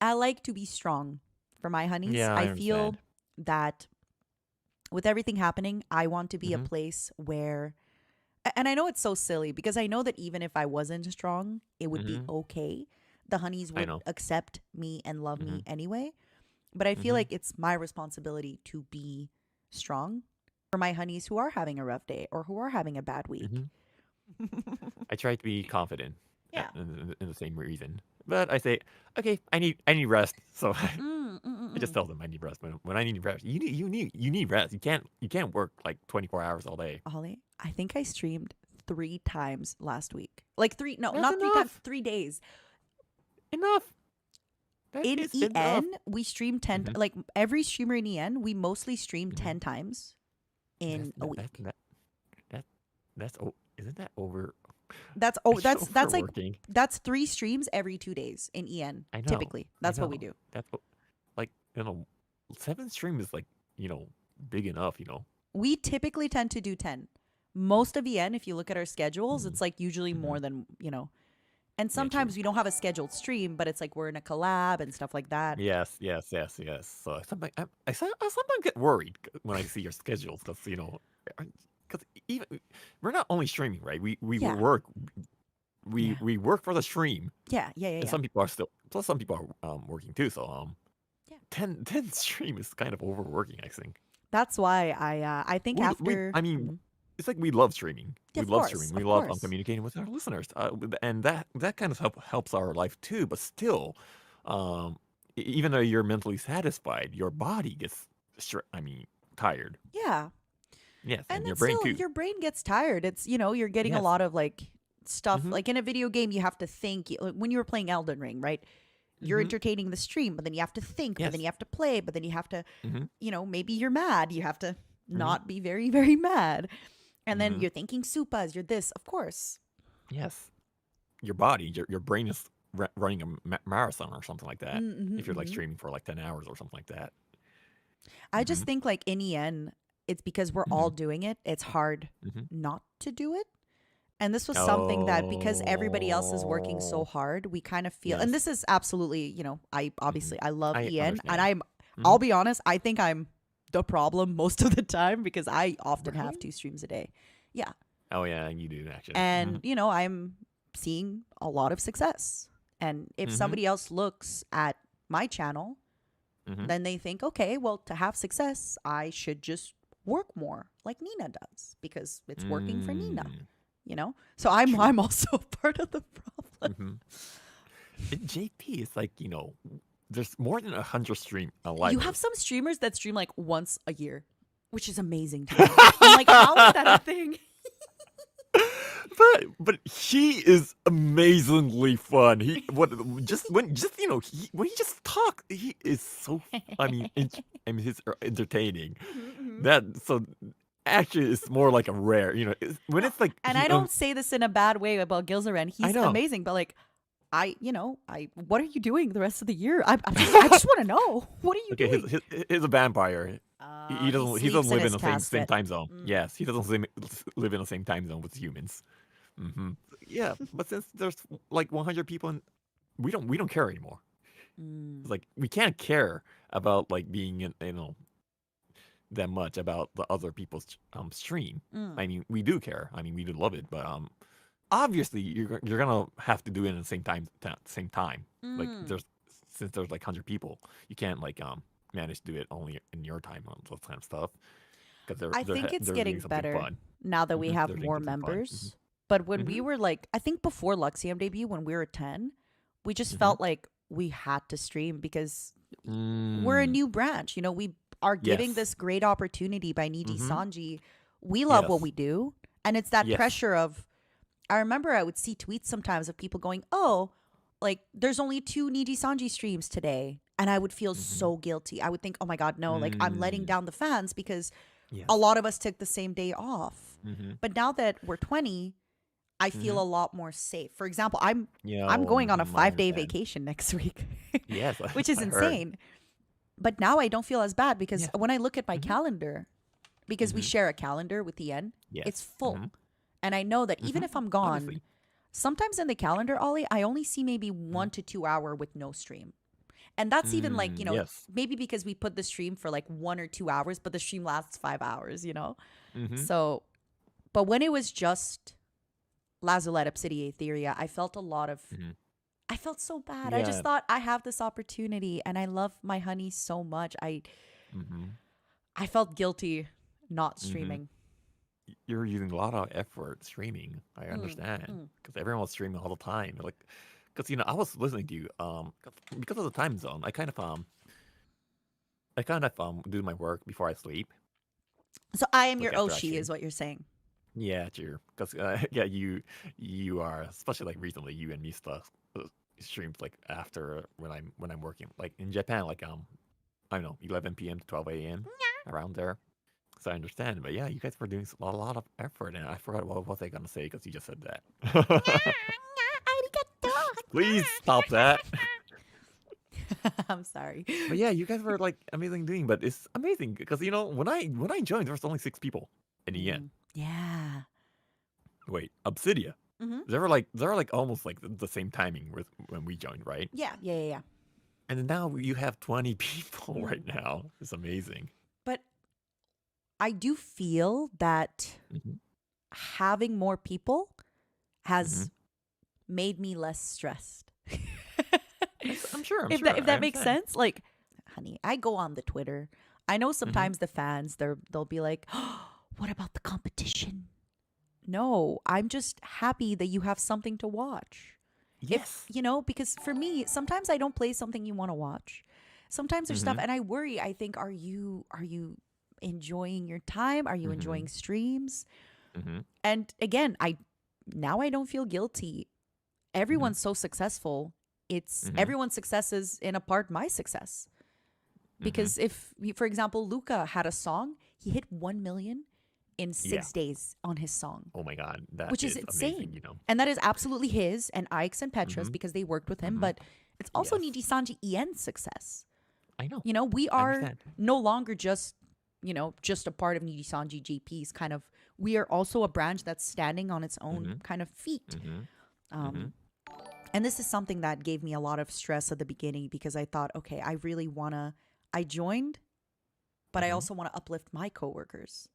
I like to be strong for my honeys. Yeah, I I feel understand. that with everything happening, I want to be a Mm-hmm. place where, and I know it's so silly because I know that even if I wasn't strong, it would be Mm-hmm. okay. The honeys I would know. accept me and love Mm-hmm. me anyway. But I feel Mm-hmm. like it's my responsibility to be strong for my honeys who are having a rough day or who are having a bad week. Mm-hmm. I try to be confident Yeah. in the same reason, but I say, okay, I need rest. So Mm, mm, I mm, just mm. tell them I need rest. When I need rest, you need rest. You can't work like 24 hours all day. Ollie, I think I streamed 3 times last week. Like three, no, That's not 3 times, enough. 3 days. Enough. That In is enough. EN, we stream 10, Mm-hmm. like every streamer in EN, we mostly stream Mm-hmm. 10 times That's in a that that week. that that that's isn't that over? That's Are oh you that's like overworking? that's 3 streams every 2 days in EN. I know. Typically. I That's what we know. do. That's what like seven stream is like big enough. We typically tend to do 10. Most of EN, if you look at our schedules, Mm-hmm. it's like usually Mm-hmm. more than, and Yeah, true. sometimes we don't have a scheduled stream, but it's like we're in a collab and stuff like that. Yes, yes, yes, yes. So sometimes I sometimes get worried when I see your schedules because because even we're not only streaming, right? We Yeah. work Yeah. we work for the stream, Yeah. Yeah. Yeah. and Yeah. some people are still plus some people are working too. So Yeah. 10 stream is kind of overworking, I think. That's why I think We after I mean, it's like we love streaming. yeah, We of love course. streaming. We Of love course. communicating with our listeners, and that kind of helps our life too. But still, um, even though you're mentally satisfied, your body gets tired. Yeah. Yes, And and then your brain still too. your brain gets tired. It's, you're getting a Yes. lot of like stuff Mhm. like in a video game you have to think like, when you were playing Elden Ring, right? You're Mhm. entertaining the stream, but then you have to think, but then Yes. you have to play, but then you have to, Mhm. maybe you're mad. You have to Mhm. not be very, very mad. And then Mhm. you're thinking supas, you're this, of course. Yes. Your body, your brain is running a marathon or something like that. Mm-hmm, If you're like mm-hmm. streaming for like 10 hours or something like that. I just Mhm. think like in the end, it's because we're all Mhm. doing it. It's hard Mhm. not to do it. And this was something that because everybody else is working so Oh. hard, we kind of feel, and Yes. this is absolutely, I Mhm. obviously, I love I Ian and understand. I'll Mhm. be honest, I think I'm the problem most of the time because I often have Really? 2 streams a day. Yeah. Oh yeah, you do actually. And, Mhm. I'm seeing a lot of success. And if Mhm. somebody else looks at my channel, Mhm. then they think, okay, well, to have success, I should just work more like Nina does because it's working for Nina, Mm. So I'm True. I'm also part of the problem. Mhm. JP is like there's more than 100 stream You have livers. some streamers that stream like once a year, which is amazing to me. I'm like, how is that a thing? But he is amazingly fun. He what just when just when he just talks, he is so he's entertaining. Mhm. That so actually it's more like a rare, when No, it's like and I don't say this in a bad way about Gilzaren. I He's know. amazing, but like, what are you doing the rest of the year? I just want to know. What are you Okay, doing? he's a vampire. He He doesn't sleeps in live in his the same casket. time zone. Mm. Yes, he doesn't live in the same time zone with humans. Yeah, but since there's like 100 people, we don't care anymore. Mm. It's like we can't care about like being in that much about the other people's stream. Mm. I mean, we do care. I mean, we do love it, but obviously you're gonna have to do it in the same time. Like Mm. since there's like 100 people, you can't like manage to do it only in your time on those kind of stuff because they're I they're think it's they're doing getting something better fun. now that we have They're doing more something fun. members. But when we Hmm. were like, I think before Luxium debut, when we were 10, we just Hmm. felt like we had to stream because we're a Mm. new branch. We are giving Yes. this great opportunity by Hmm. Nijisanji. We love what Yes. we do. And it's that Yes. pressure of, I remember I would see tweets sometimes of people going, oh, like there's only 2 Nijisanji streams today. And I would feel Hmm. so guilty. I would think, oh my God, no, like I'm letting Mm. down the fans because a Yes. lot of us took the same day off. Hmm. But now that we're 20, I feel Hmm. a lot more safe. For example, I'm going on a I 5-day understand. vacation next week, Yes, which is I heard. insane. But now I don't feel as bad because Yes. when I look at my Hmm. calendar, because we Hmm. share a calendar with the N, it's Yes. full. And I know that even Hmm. if I'm gone, Obviously. sometimes in the calendar, Ollie, I only see maybe Mm-hmm. 1 to 2 hour with no stream. And that's even like, Yes. maybe because we put the stream for like 1 or 2 hours, but the stream lasts 5 hours. Mm-hmm. So, but when it was just Lazulite, Obsidia, Etheria, I felt a lot of, Mm-hmm. I felt so bad. I just Yeah. thought I have this opportunity and I love my honey so much. Mm-hmm. I felt guilty not Mm-hmm. streaming. You're using a lot of effort streaming. I Mm, understand mm, because everyone was streaming all the time. Like, because I was listening to you. Because of the time zone, I kind of do my work before I sleep, So I am like your after I Oshi, stream. is what you're saying. Yeah, true. Because yeah, you are, especially like recently, you and me stuff streams like after when I'm working. Like in Japan, like I don't know, 11 p.m. to 12 a.m. around there. So I understand, but yeah, you guys were doing a lot of effort, and I forgot what was I gonna say because you just said that. Please stop that. I'm sorry. But yeah, you guys were like amazing doing, but it's amazing because when I joined, there was only 6 people in the end. Yeah. Wait, Obsidia. Mm-hmm. They were like almost like the same timing with when we joined, right? Yeah. Yeah. Yeah. Yeah. And then now you have 20 people Mm. right now. It's amazing. But I do feel that Hmm. having more people Hmm. has made me less stressed. I'm sure. I'm if sure. that if I that makes understand. sense, like, honey, I go on the Twitter. I know Hmm. sometimes the fans they'll be like, oh, "What about the competition?" No, I'm just happy that you have something to watch. If Yes. because for me, sometimes I don't play something you want to watch. Sometimes there's stuff, Hmm. and I worry. I think, are you enjoying your time? Are you Hmm. enjoying streams? Hmm. And again, I don't feel guilty. Hmm. Everyone's so successful. It's Hmm. everyone's success is in a part my success. Hmm. Because for example, Luca had a song, he hit 1 million in Yeah. 6 days on his song, Oh my God, that which is is amazing. insane. And that is absolutely his and Ike's and Petra's Hmm. because they worked with him. Hmm. But it's also Yes. NIJISANJIEN's success. I know. We I are understand. no longer just a part of NIJISANJI JP's kind of, we are also a branch that's standing on its own Hmm. kind of feet. Hmm. Hmm. Um, and this is something that gave me a lot of stress at the beginning because I thought, okay, I joined, but I Hmm. also want to uplift my coworkers.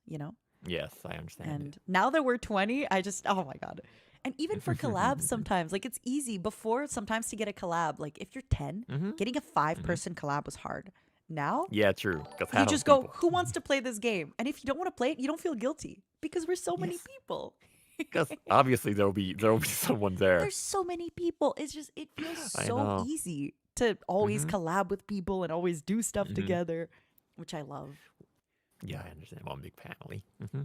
Yes, I understand And now that we're 20, oh my God. And even for collabs it. sometimes, like it's easy before sometimes to get a collab. Like if you're 10, Hmm. getting a five-person collab was hard. Now, Yeah, true. Because you half of just the go, people. who wants to play this game? And if you don't want to play it, you don't feel guilty because we're so many Yes. people. Because obviously there will be someone there. There's so many people. It feels I so know. easy to always Hmm. collab with people and always do stuff Hmm. together, which I love. Yeah, I understand. One big family. Hmm.